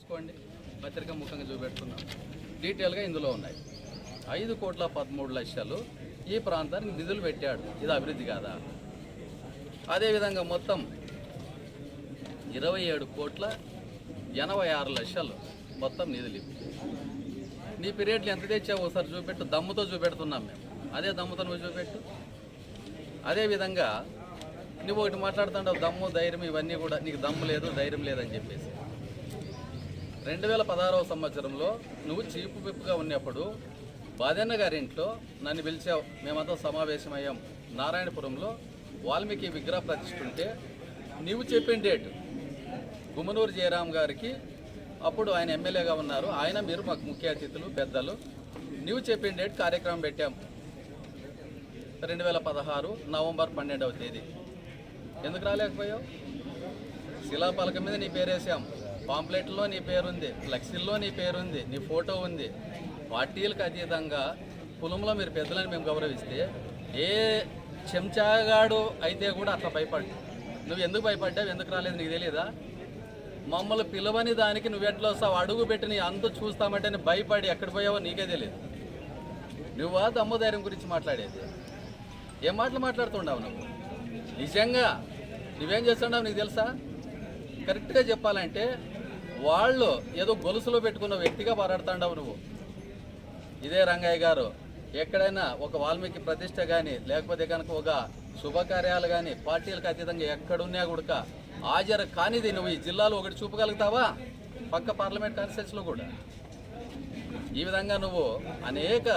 తీసుకోండి, పత్రిక ముఖంగా చూపెడుతున్నాం. డీటెయిల్గా ఇందులో ఉన్నాయి. 5,13,00,000 ఈ ప్రాంతానికి నిధులు పెట్టాడు. ఇది అభివృద్ధి కాదా? అదేవిధంగా మొత్తం 27,86,00,000 మొత్తం నిధులు. నీ పీరియడ్లు ఎంత తెచ్చావు ఒకసారి చూపెట్టు. దమ్ముతో చూపెడుతున్నాం మేము. అదే దమ్ముతో నువ్వు చూపెట్టు. అదేవిధంగా నువ్వు ఒకటి మాట్లాడుతుంటావు, దమ్ము ధైర్యం ఇవన్నీ కూడా. నీకు దమ్ము లేదు, ధైర్యం లేదని చెప్పేసి 2016వ సంవత్సరంలో నువ్వు చీఫ్ విప్గా ఉన్నప్పుడు బాదన్న గారింట్లో నన్ను పిలిచావు. మేమంతా సమావేశమయ్యాం నారాయణపురంలో. వాల్మీకి విగ్రహ ప్రతిష్ఠ ఉంటే నీవు చెప్పిన డేట్ గుమ్మనూరు జయరాం గారికి, అప్పుడు ఆయన ఎమ్మెల్యేగా ఉన్నారు, ఆయన మీరు మాకు ముఖ్య అతిథులు పెద్దలు. నీవు చెప్పిన డేట్ కార్యక్రమం పెట్టాం 2016 నవంబర్ 12వ తేదీ. ఎందుకు రాలేకపోయావు? శిలాపలక మీద నీ పేరు వేసాం, పాంప్లెట్లో నీ పేరుంది, ఫ్లెక్సీల్లో నీ పేరుంది, నీ ఫోటో ఉంది. పార్టీలకు అతీతంగా కులంలో మీరు పెద్దలని మేము గౌరవిస్తే ఏ చెంచాగాడు అయితే కూడా అట్లా భయపడ్డా. నువ్వు ఎందుకు భయపడ్డావు? ఎందుకు రాలేదు నీకు తెలియదా? మమ్మల్ని పిలవని దానికి నువ్వెట్లా వస్తావు? అడుగు పెట్టి నీ అంత చూస్తామంటే నీ భయపడి ఎక్కడ పోయావో నీకే తెలియదు. నువ్వా దమ్ము ధైర్యం గురించి మాట్లాడేది? ఏం మాటలు మాట్లాడుతుండవు నువ్వు? నిజంగా నువ్వేం చేస్తుండవు నీకు తెలుసా? కరెక్ట్గా చెప్పాలంటే వాళ్ళు ఏదో గొలుసులో పెట్టుకున్న వ్యక్తిగా మాట్లాడుతుండవు నువ్వు. ఇదే రంగయ్య గారు ఎక్కడైనా ఒక వాల్మీకి ప్రతిష్ట కానీ లేకపోతే కనుక ఒక శుభకార్యాలు కానీ పార్టీలకు అతీతంగా ఎక్కడున్నా కూడా హాజరు కానిది నువ్వు ఈ జిల్లాలో ఒకటి చూపగలుగుతావా? పక్క పార్లమెంట్ కాన్స్టిట్యూన్సీలో కూడా ఈ విధంగా నువ్వు అనేక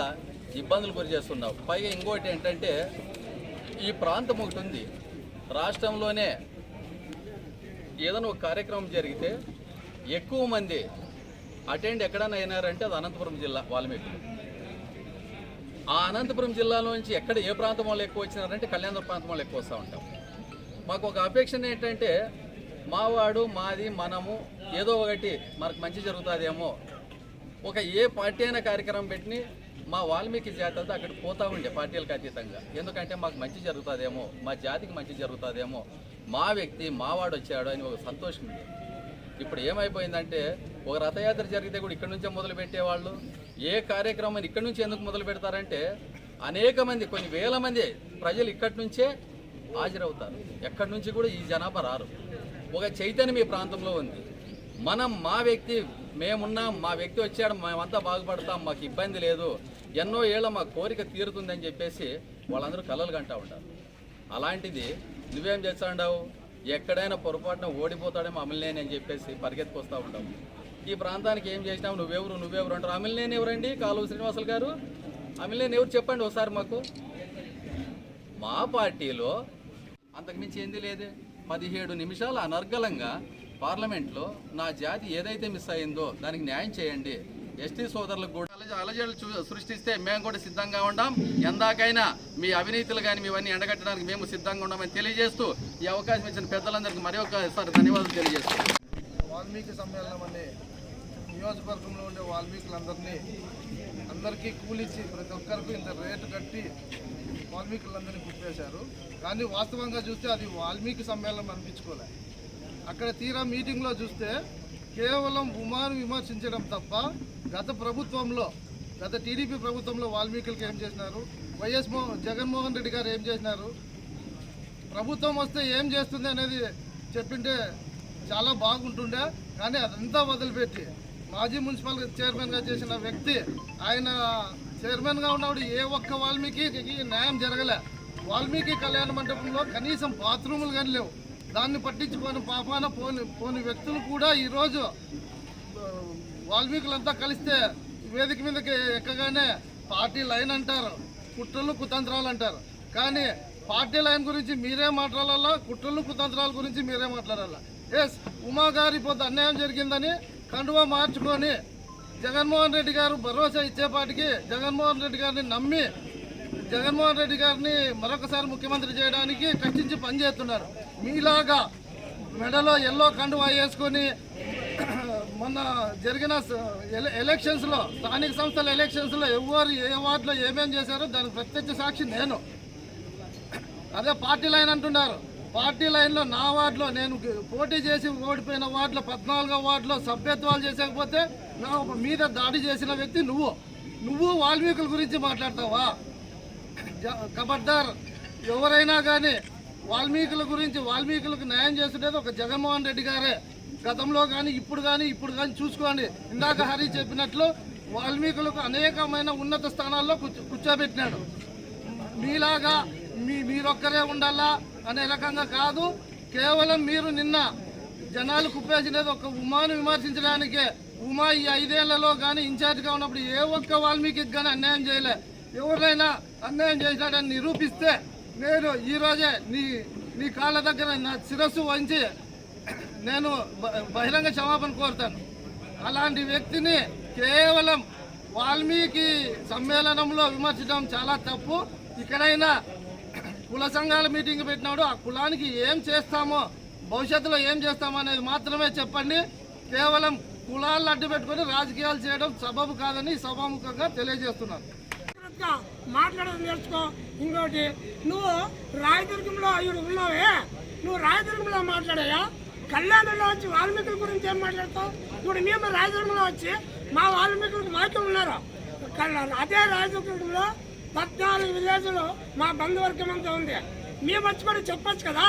ఇబ్బందులు గురి చేస్తున్నావు. పైగా ఇంకోటి ఏంటంటే ఈ ప్రాంతం ఒకటి ఉంది రాష్ట్రంలోనే, ఏదైనా ఒక కార్యక్రమం జరిగితే ఎక్కువ మంది అటెండ్ ఎక్కడైనా అయినారంటే అది అనంతపురం జిల్లా వాల్మీకి. ఆ అనంతపురం జిల్లాలో నుంచి ఎక్కడ ఏ ప్రాంతం వాళ్ళు ఎక్కువ వచ్చినారంటే కళ్యాణ ప్రాంతం వాళ్ళు ఎక్కువ వస్తూ ఉంటాం. మాకు ఒక అపేక్ష ఏంటంటే మావాడు మాది మనము ఏదో ఒకటి మనకు మంచి జరుగుతుందేమో, ఒక ఏ పార్టీ అయినా కార్యక్రమం పెట్టి మా వాల్మీకి జాతి అంతా అక్కడికి పోతూ ఉండే పార్టీలకు అతీతంగా. ఎందుకంటే మాకు మంచి జరుగుతుందేమో, మా జాతికి మంచి జరుగుతుందేమో, మా వ్యక్తి మావాడు వచ్చాడు అని ఒక సంతోషం ఉంది. ఇప్పుడు ఏమైపోయిందంటే ఒక రథయాత్ర జరిగితే కూడా ఇక్కడి నుంచే మొదలు పెట్టేవాళ్ళు. ఏ కార్యక్రమాన్ని ఇక్కడి నుంచి ఎందుకు మొదలు పెడతారంటే అనేక మంది, కొన్ని వేల మంది ప్రజలు ఇక్కడి నుంచే హాజరవుతారు. ఎక్కడి నుంచి కూడా ఈ జనాభా రారు. ఒక చైతన్యం ఈ ప్రాంతంలో ఉంది. మనం మా వ్యక్తి మేమున్నాం, మా వ్యక్తి వచ్చాడు, మేమంతా బాగుపడతాం, మాకు ఇబ్బంది లేదు, ఎన్నో ఏళ్ళ మా కోరిక తీరుతుందని చెప్పేసి వాళ్ళందరూ కలలు కంటూ ఉంటారు. అలాంటిది నువ్వేం చేస్తాండావు? ఎక్కడైనా పొరపాటున ఓడిపోతాడేమో అమిలినేని అని చెప్పేసి పరిగెత్తుకొస్తూ ఉంటావు. ఈ ప్రాంతానికి ఏం చేసినావు? నువ్వెవరు అంటారు. అమిలినేని ఎవరండి? కాలువ శ్రీనివాసులు గారు అమిలినేని ఎవరు చెప్పండి ఒకసారి మాకు. మా పార్టీలో అంతకుమించి ఏంది లేదే. 17 నిమిషాలు అనర్గళంగా పార్లమెంట్లో నా జాతి ఏదైతే మిస్ అయిందో దానికి న్యాయం చేయండి, ఎస్టీ సోదరులకు కూడా అలజడులు సృష్టిస్తే మేము కూడా సిద్ధంగా ఉన్నాం, ఎందాకైనా మీ అవినీతులు కానీ ఇవన్నీ ఎండగట్టడానికి మేము సిద్ధంగా ఉన్నామని తెలియజేస్తూ ఈ అవకాశం ఇచ్చిన పెద్దలందరికీ మరి ఒకసారి ధన్యవాదాలు తెలియజేస్తాం. వాల్మీకి సమ్మేళనం అనే నియోజకవర్గంలో ఉండే అందరికీ కూలిచ్చి ప్రతి ఒక్కరికి ఇంత రేటు కట్టి వాల్మీకులందరినీ గుర్తించారు. కానీ వాస్తవంగా చూస్తే అది వాల్మీకి సమ్మేళనం అనిపించుకోలే. అక్కడ తీరా మీటింగ్లో చూస్తే కేవలం ఉమాను విమర్శించడం తప్ప గత టీడీపీ ప్రభుత్వంలో వాల్మీకులకి ఏం చేసినారు, జగన్మోహన్ రెడ్డి గారు ఏం చేసినారు, ప్రభుత్వం వస్తే ఏం చేస్తుంది అనేది చెప్పింటే చాలా బాగుంటుండే. కానీ అదంతా వదిలిపెట్టి మాజీ మున్సిపల్ చైర్మన్గా చేసిన వ్యక్తి, ఆయన చైర్మన్గా ఉన్నప్పుడు ఏ ఒక్క వాల్మీకి న్యాయం జరగలే. వాల్మీకి కళ్యాణ మండపంలో కనీసం బాత్రూములు కానీ లేవు. దాన్ని పట్టించుకొని పాపాన పోని వ్యక్తులు కూడా ఈరోజు వాల్మీకులంతా కలిస్తే వేదిక మీదకి ఎక్కగానే పార్టీ లైన్ అంటారు, కుట్రలు కుతంత్రాలు అంటారు. కానీ పార్టీ లైన్ గురించి మీరే మాట్లాడాలా, కుట్రలు కుతంత్రాల గురించి మీరే మాట్లాడాలా. ఉమా గారి పొద్దు అన్యాయం జరిగిందని కండువా మార్చుకొని జగన్మోహన్ రెడ్డి గారు భరోసా ఇచ్చేపాటికి జగన్మోహన్ రెడ్డి గారిని నమ్మి జగన్మోహన్ రెడ్డి గారిని మరొకసారి ముఖ్యమంత్రి చేయడానికి కష్టించి పనిచేస్తున్నారు. మీలాగా మెడలో ఎల్లో కండువా వేసుకొని మొన్న జరిగిన ఎలక్షన్స్లో, స్థానిక సంస్థల ఎలక్షన్స్లో ఎవరు ఏ వార్డులో ఏమేం చేశారో దానికి ప్రత్యక్ష సాక్షి నేను. అదే పార్టీ లైన్ అంటున్నారు. పార్టీ లైన్లో నా వార్డులో నేను పోటీ చేసి ఓడిపోయిన వార్డులో 14వ వార్డులో సభ్యత్వాలు చేసేకపోతే నా మీద దాడి చేసిన వ్యక్తి నువ్వు వాల్మీకుల గురించి మాట్లాడతావా? ఖబర్దార్, ఎవరైనా కానీ వాల్మీకులకు న్యాయం చేస్తుండేది ఒక జగన్మోహన్ రెడ్డి గారే. గతంలో కానీ ఇప్పుడు కానీ చూసుకోండి. ఇందాక హరి చెప్పినట్లు వాల్మీకులకు అనేకమైన ఉన్నత స్థానాల్లో కూర్చోబెట్టినాడు. మీలాగా మీరొక్కరే ఉండాలా అనే రకంగా కాదు. కేవలం మీరు నిన్న జనాలు కుప్పేసినది ఒక ఉమాను విమర్శించడానికే. ఉమా ఈ 5 ఏళ్లలో కానీ ఇన్ఛార్జ్గా ఉన్నప్పుడు ఏ ఒక్క వాల్మీకి కానీ అన్యాయం చేయలే. ఎవరైనా అన్యాయం చేసినాడని నిరూపిస్తే నేను ఈరోజే నీ కాళ్ళ దగ్గర నా శిరస్సు వంచి నేను బహిరంగ క్షమాపణ కోరుతాను. అలాంటి వ్యక్తిని కేవలం వాల్మీకి సమ్మేళనంలో విమర్శించడం చాలా తప్పు. ఇక్కడైనా కుల సంఘాల మీటింగ్ పెట్టినాడు, ఆ కులానికి ఏం చేస్తామో భవిష్యత్తులో ఏం చేస్తామో అనేది మాత్రమే చెప్పండి. కేవలం కులాలను అడ్డు పెట్టుకొని రాజకీయాలు చేయడం సబబు కాదని సభాముఖంగా తెలియజేస్తున్నాను. మాట్లాడడం నేర్చుకో. ఇంకోటి, నువ్వు రాయదుర్గంలో ఉన్నావే, నువ్వు రాయదుర్గంలో మాట్లాడాయా? కళ్యాణంలో వచ్చి వాల్మీకుల గురించి ఏం మాట్లాడతావు? ఇప్పుడు మేము రాయదుర్గంలో వచ్చి మా వాల్మీకులకు మాత్రం ఉన్నారు. అదే రాయదుర్గంలో 14 విలేజ్లు మా బంధువర్గం అంతా ఉంది. మేము వచ్చి కూడా చెప్పొచ్చు కదా,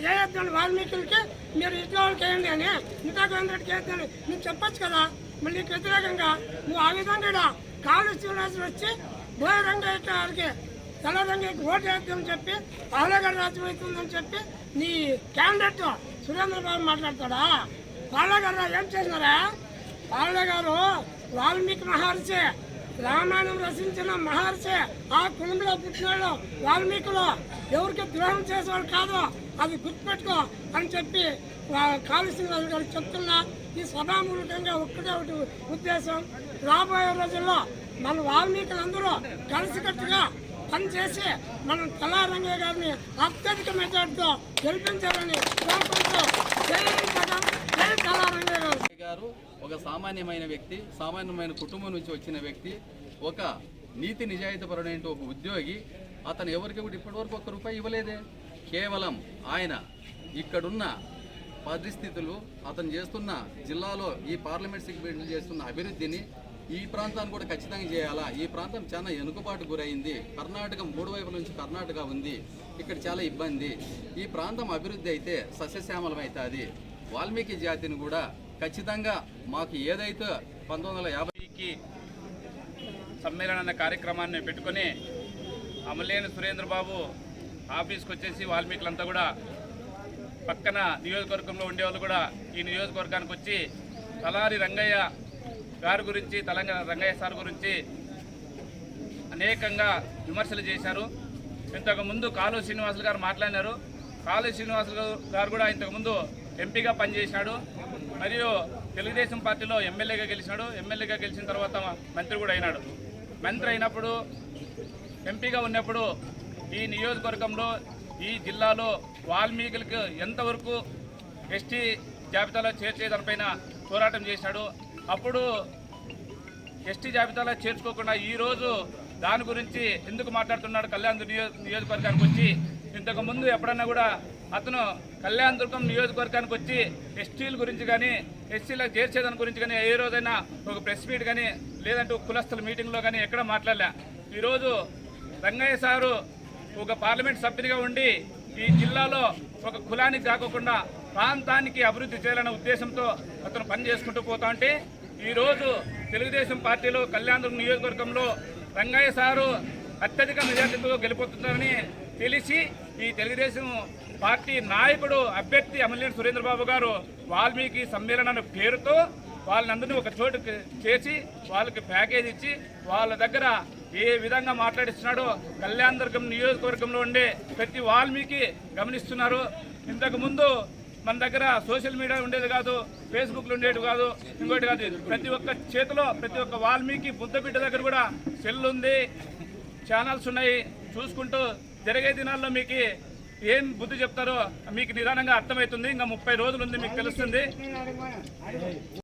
వేయద్దండి వాల్మీకులకి, మీరు ఇట్లా వాళ్ళకి వేయండి అని, ఇంకా రెడ్డికి వేద్దని నువ్వు చెప్పొచ్చు కదా. మళ్ళీ నీకు వ్యతిరేకంగా నువ్వు ఆ విధంగా కాలు శ్రీనివాసులు వచ్చి బహిరంగ వారికి తెల్లరంగకి ఓటు వేద్దామని చెప్పి పాలగారు రాజ్యం అవుతుందని చెప్పి నీ క్యాండిడేట్ సురేంద్రబాబు మాట్లాడతాడా? పాలగారు ఏం చేసినారా? పాలగారు వాల్మీకి మహర్షి, రామాయణం రచించిన మహర్షి. ఆ కులంలో పుట్టినాడు వాల్మీకులు, ఎవరికి ద్రోహం చేసేవాళ్ళు కాదు, అది గుర్తుపెట్టుకో అని చెప్పి కాళీశ్వరరాజు గారు చెప్తున్నా. ఈ సభామూలకంగా ఒకటే ఒకటి ఉద్దేశం, రాబోయే రోజుల్లో మన వాల్మీకులందరూ కలిసికట్టుగా పనిచేసి మనం కళారంగయ్య గారిని అత్యధిక మెజార్టీతో గెలిపించాలని కోరుకుంటూ జై జగన్, జై కళారంగయ్య గారు ఒక సామాన్యమైన వ్యక్తి, సామాన్యమైన కుటుంబం నుంచి వచ్చిన వ్యక్తి, ఒక నీతి నిజాయితీపరుడైన ఒక ఉద్యోగి. అతను ఎవరికి కూడా ఇప్పటివరకు ₹1 ఇవ్వలేదే. కేవలం ఆయన ఇక్కడున్న పరిస్థితులు, అతను చేస్తున్న జిల్లాలో ఈ పార్లమెంట్ సెగ్మెంట్లు చేస్తున్న అభివృద్ధిని ఈ ప్రాంతాన్ని కూడా ఖచ్చితంగా చేయాలా. ఈ ప్రాంతం చాలా వెనుకబాటు గురైంది. కర్ణాటక 3 వైపుల నుంచి కర్ణాటక ఉంది, ఇక్కడ చాలా ఇబ్బంది. ఈ ప్రాంతం అభివృద్ధి అయితే సస్యశ్యామలం అవుతుంది. వాల్మీకి జాతిని కూడా ఖచ్చితంగా మాకు ఏదైతే 1950కి సమ్మేళన కార్యక్రమాన్ని పెట్టుకొని అమలేని సురేంద్రబాబు ఆఫీస్కి వచ్చేసి వాల్మీకులంతా కూడా పక్కన నియోజకవర్గంలో ఉండేవాళ్ళు కూడా ఈ నియోజకవర్గానికి వచ్చి తలారి రంగయ్య గారి గురించి, తెలంగాణ రంగయ్య సార్ గురించి అనేకంగా విమర్శలు చేశారు. ఇంతకుముందు కాలు శ్రీనివాసులు గారు మాట్లాడినారు. కాలు శ్రీనివాసులు గారు కూడా ఇంతకుముందు ఎంపీగా పనిచేసినాడు, మరియు తెలుగుదేశం పార్టీలో ఎమ్మెల్యేగా గెలిచినాడు. ఎమ్మెల్యేగా గెలిచిన తర్వాత మంత్రి కూడా అయినాడు. మంత్రి అయినప్పుడు, ఎంపీగా ఉన్నప్పుడు ఈ నియోజకవర్గంలో, ఈ జిల్లాలో వాల్మీకులకు ఎంతవరకు ఎస్టీ జాబితాలో చేర్చేదానిపైన పోరాటం చేశాడు. అప్పుడు ఎస్టీ జాబితాలో చేర్చుకోకుండా ఈరోజు దాని గురించి ఎందుకు మాట్లాడుతున్నాడు? కళ్యాణ్ నియోజకవర్గానికి వచ్చి ఇంతకుముందు ఎప్పుడన్నా కూడా అతను కళ్యాణదుర్గం నియోజకవర్గానికి వచ్చి ఎస్టీల గురించి కానీ, ఎస్సీలకు చేర్చేదాని గురించి కానీ ఏ రోజైనా ఒక ప్రెస్ మీట్ కానీ, లేదంటే ఒక కులస్తుల మీటింగ్లో కానీ ఎక్కడ మాట్లాడలే. ఈరోజు రంగయ్య సారు ఒక పార్లమెంట్ సభ్యునిగా ఉండి ఈ జిల్లాలో ఒక కులానికి కాకుండా ప్రాంతానికి అభివృద్ధి చేయాలనే ఉద్దేశంతో అతను పనిచేసుకుంటూ పోతా ఉంటే, ఈరోజు తెలుగుదేశం పార్టీలో కళ్యాణదుర్గం నియోజకవర్గంలో రంగయ్య సారు అత్యధిక మెజార్టీతో గెలిపోతున్నారని తెలిసి ఈ తెలుగుదేశం పార్టీ నాయకుడు అభ్యర్థి అమలేని సురేంద్రబాబు గారు వాల్మీకి సమ్మేళన పేరుతో వాళ్ళందరినీ ఒక చోటు చేసి వాళ్ళకి ప్యాకేజ్ ఇచ్చి వాళ్ళ దగ్గర ఏ విధంగా మాట్లాడిస్తున్నాడో కళ్యాణదుర్గం నియోజకవర్గంలో ఉండే ప్రతి వాల్మీకి గమనిస్తున్నారు. ఇంతకుముందు మన దగ్గర సోషల్ మీడియా ఉండేది కాదు, ఫేస్బుక్లు ఉండేది కాదు, ఇంకోటి కాదు. ప్రతి ఒక్క చేతిలో, ప్రతి ఒక్క వాల్మీకి బుద్ధబిడ్డ దగ్గర కూడా సెల్ ఉంది, ఛానల్స్ ఉన్నాయి. చూసుకుంటూ జరిగే దినాల్లో మీకు ఏం బుద్ధి చెప్తారో మీకు నిదానంగా అర్థమవుతుంది. ఇంకా 30 రోజులు ఉంది, మీకు తెలుస్తుంది.